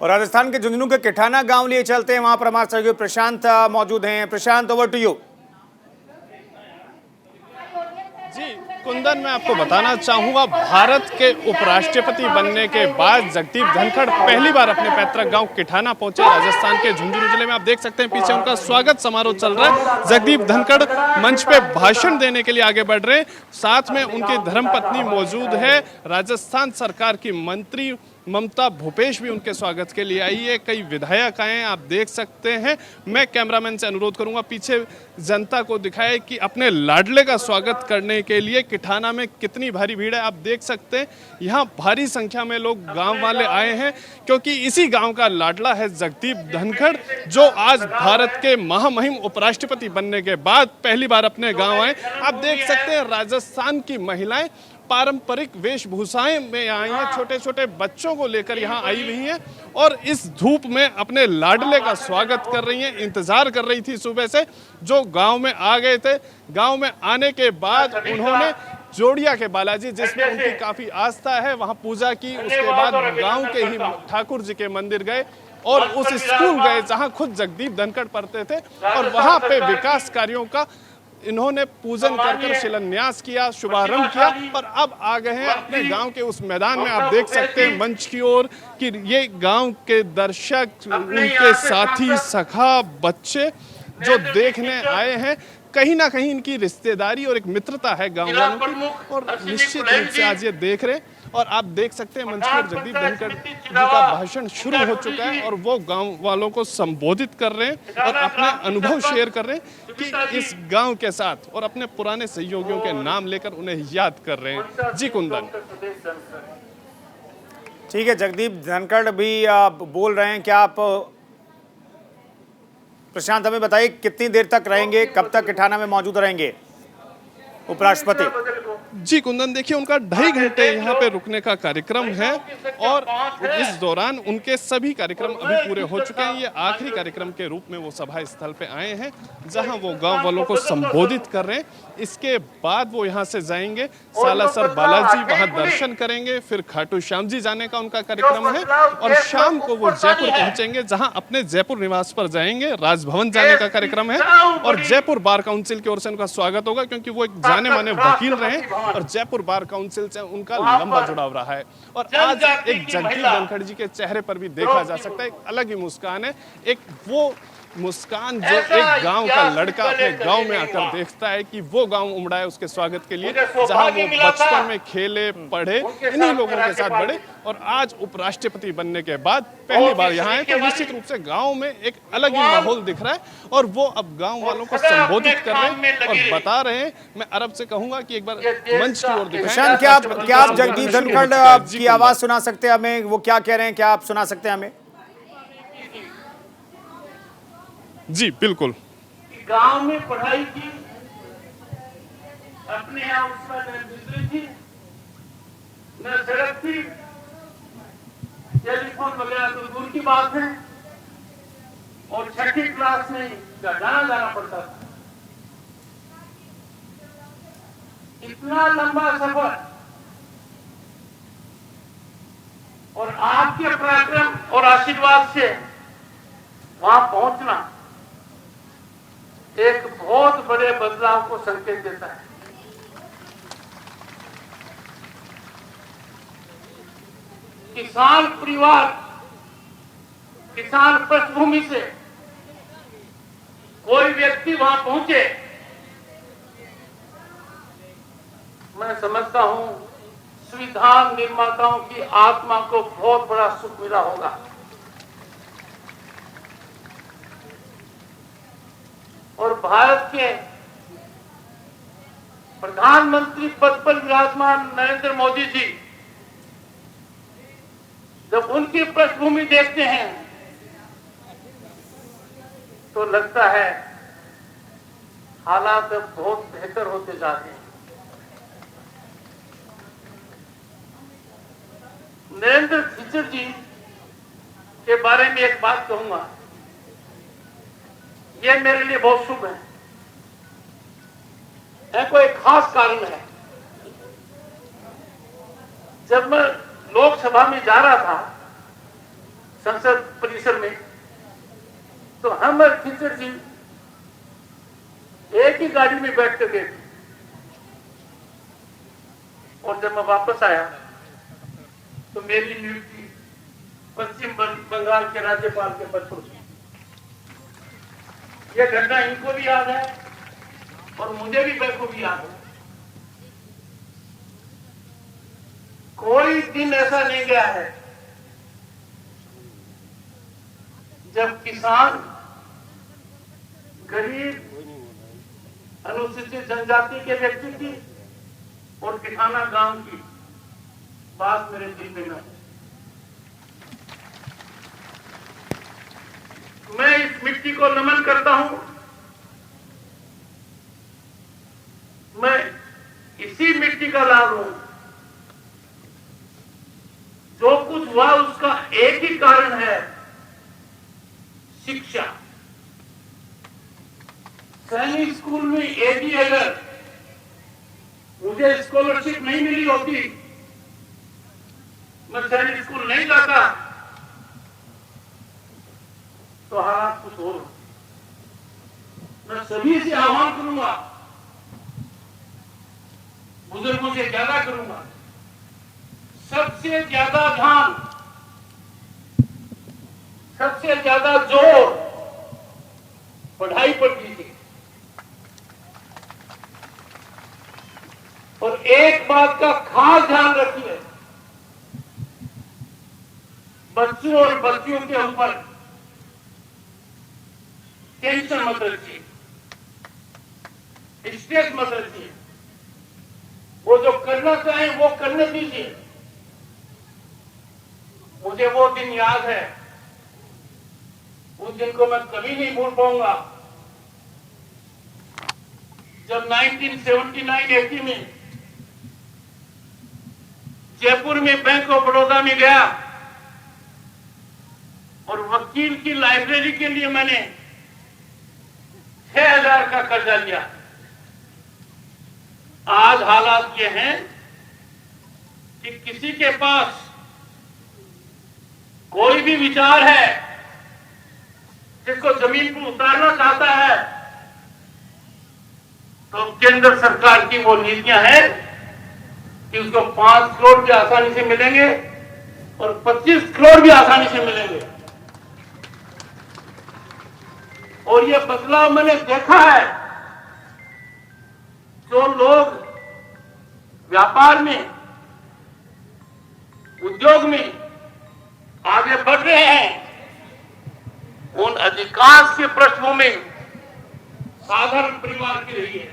और राजस्थान के झुंझुनू के किठाना गांव लिए चलते हैं, वहां पर हमारे सहयोगी प्रशांत मौजूद हैं। प्रशांत, ओवर टू यू। जी कुंदन, मैं आपको बताना चाहूंगा, भारत के उपराष्ट्रपति बनने के बाद जगदीप धनखड़ पहली बार अपने पैतृक गांव किठाना पहुंचे। राजस्थान के झुंझुनू जिले में आप देख सकते हैं पीछे उनका स्वागत समारोह चल रहा है। जगदीप धनखड़ मंच पे भाषण देने के लिए आगे बढ़ रहे हैं। साथ में उनकी धर्मपत्नी मौजूद है, राजस्थान सरकार की मंत्री ममता भूपेश भी उनके स्वागत के लिए आई है। कई विधायक आए हैं, आप देख सकते हैं। मैं कैमरामैन से अनुरोध करूंगा पीछे जनता को दिखाए कि अपने लाडले का स्वागत करने के लिए किठाना में कितनी भारी भीड़ है। आप देख सकते हैं यहाँ भारी संख्या में लोग गांव वाले आए हैं, क्योंकि इसी गांव का लाडला है जगदीप धनखड़, जो आज भारत के महामहिम उपराष्ट्रपति बनने के बाद पहली बार अपने गाँव आए। आप देख सकते हैं राजस्थान की महिलाएं पारंपरिक वेशभूषाएं में आई हैं, छोटे छोटे बच्चों को लेकर यहाँ आई हुई हैं और इस धूप में अपने लाडले का स्वागत कर रही हैं। इंतजार कर रही थी सुबह से, जो गांव में आ गए थे। गांव में आने के बाद उन्होंने जोड़िया के बालाजी, जिसमें उनकी काफी आस्था है, वहां पूजा की। उसके बाद गांव के ही ठाकुर जी के मंदिर गए और उस स्कूल गए जहां खुद जगदीप धनखड़ पढ़ते थे, और वहां पे विकास कार्यों का इन्होंने पूजन कर शिलान्यास किया, शुभारंभ किया। और अब आ गए हैं अपने गांव के उस मैदान में। आप देख सकते हैं मंच की ओर कि ये गांव के दर्शक, उनके साथी, सखा, बच्चे जो देखने आए हैं, कहीं ना कहीं इनकी रिश्तेदारी और एक मित्रता है गांव वालों की, और निश्चित रूप से आज ये देख रहे हैं। और आप देख सकते हैं मंच पर जगदीप धनखड़ जी का भाषण शुरू हो चुका है और वो गांव वालों को संबोधित कर रहे हैं और अपने अनुभव शेयर कर रहे हैं कि इस गांव के साथ, और अपने पुराने सहयोगियों के नाम लेकर उन्हें याद कर रहे हैं। जी कुंदन। ठीक है, जगदीप धनखड़ भी बोल रहे हैं। क्या आप प्रशांत हमें बताइए कितनी देर तक रहेंगे, कब तक किठाना में मौजूद रहेंगे उपराष्ट्रपति? जी कुंदन, देखिए उनका 2.5 घंटे यहाँ पे रुकने का कार्यक्रम है और इस दौरान उनके सभी कार्यक्रम अभी पूरे हो चुके हैं। ये आखिरी कार्यक्रम के रूप में वो सभा स्थल पे आए हैं, जहां वो गांव वालों को संबोधित कर रहे हैं। इसके बाद वो यहाँ से जाएंगे सालासर बालाजी, वहां दर्शन करेंगे, फिर खाटू श्याम जी जाने का उनका कार्यक्रम है, और शाम को वो जयपुर पहुंचेंगे, जहां अपने जयपुर निवास पर जाएंगे। राजभवन जाने का कार्यक्रम है और जयपुर बार काउंसिल की ओर से उनका स्वागत होगा, क्योंकि वो एक जाने माने वकील रहे और जयपुर बार काउंसिल से उनका लंबा जुड़ाव रहा है। और आज एक जगदीप धनखड़ जी के चेहरे पर भी देखा जा सकता है एक अलग ही मुस्कान है, एक वो मुस्कान जो एक गांव का लड़का अपने गांव में आकर देखता है कि वो गांव उमड़ा है उसके स्वागत के लिए, जहां वो बचपन में खेले, पढ़े, इन्हीं लोगों के साथ बढ़े, और आज उपराष्ट्रपति बनने के बाद पहली बार यहाँ है। तो निश्चित रूप से गांव में एक अलग ही माहौल दिख रहा है और वो अब गांव वालों को संबोधित कर रहे हैं और बता रहे हैं। मैं अरब से कहूंगा कि एक बार मंच की ओर दिखाएं। क्या आप जगदीप धनखड़ की आवाज सुना सकते हैं हमें? वो क्या कह रहे हैं, क्या आप सुना सकते हैं हमें? जी बिल्कुल। गांव में पढ़ाई की, अपने यहाँ उसका न बिजली थी, न सड़क थी, टेलीफोन वगैरह तो दूर की बात है, और 6ठी क्लास में जाना पड़ता था। इतना लंबा सफर और आपके पराक्रम और आशीर्वाद से वहां पहुंचना एक बहुत बड़े बदलाव को संकेत देता है। किसान परिवार, किसान पृष्ठभूमि से कोई व्यक्ति वहां पहुंचे, मैं समझता हूं संविधान निर्माताओं की आत्मा को बहुत बड़ा सुख मिला होगा। और भारत के प्रधानमंत्री पद पर विराजमान नरेंद्र मोदी जी जब उनकी पृष्ठभूमि देखते हैं तो लगता है हालात अब बहुत बेहतर होते जा रहे हैं। नरेंद्र खच्चर जी के बारे में एक बात कहूंगा, ये मेरे लिए बहुत शुभ है। कोई खास कारण है। जब मैं लोकसभा में जा रहा था संसद परिसर में, तो हम और खिचड़ जी एक ही गाड़ी में बैठ कर गए। और जब मैं वापस आया तो मेरी नियुक्ति पश्चिम बंगाल के राज्यपाल के पद पर हुई। यह घटना इनको भी याद है और मुझे भी बखूबी याद है। कोई दिन ऐसा नहीं गया है जब किसान, गरीब, अनुसूचित जनजाति के व्यक्ति की और किठाना गांव की बात मेरे दिल में न है। मैं इस मिट्टी को नमन करता हूं। मैं इसी मिट्टी का लाभ हूं। जो कुछ हुआ उसका एक ही कारण है, शिक्षा। सैनिक स्कूल में यदि अगर मुझे स्कॉलरशिप नहीं मिली होती, मैं सैनिक स्कूल नहीं जाता, तो हालात कुछ और। मैं सभी से आह्वान करूंगा, बुजुर्गों से ज्यादा करूंगा, सबसे ज्यादा ध्यान, सबसे ज्यादा जोर पढ़ाई पर दीजिए। और एक बात का खास ध्यान रखिए, बच्चों और बच्चियों के ऊपर टेंशन मत रखिए, स्ट्रेस मत रखिए। वो जो करना चाहें वो करने दीजिए। मुझे वो दिन याद है, उस दिन को मैं कभी नहीं भूल पाऊंगा, जब 1979-80 में जयपुर में बैंक ऑफ बड़ौदा में गया और वकील की लाइब्रेरी के लिए मैंने 6000 का कर्जा लिया। आज हालात ये हैं कि किसी के पास कोई भी विचार है, जिसको जमीन पर उतारना चाहता है, तो केंद्र सरकार की वो नीतियां हैं कि उसको 5 करोड़ भी आसानी से मिलेंगे और 25 करोड़ भी आसानी से मिलेंगे। और ये बदलाव मैंने देखा है। जो लोग व्यापार में, उद्योग में आगे बढ़ रहे हैं, उन अधिकांश की पृष्ठभूमि साधारण परिवार की रही है।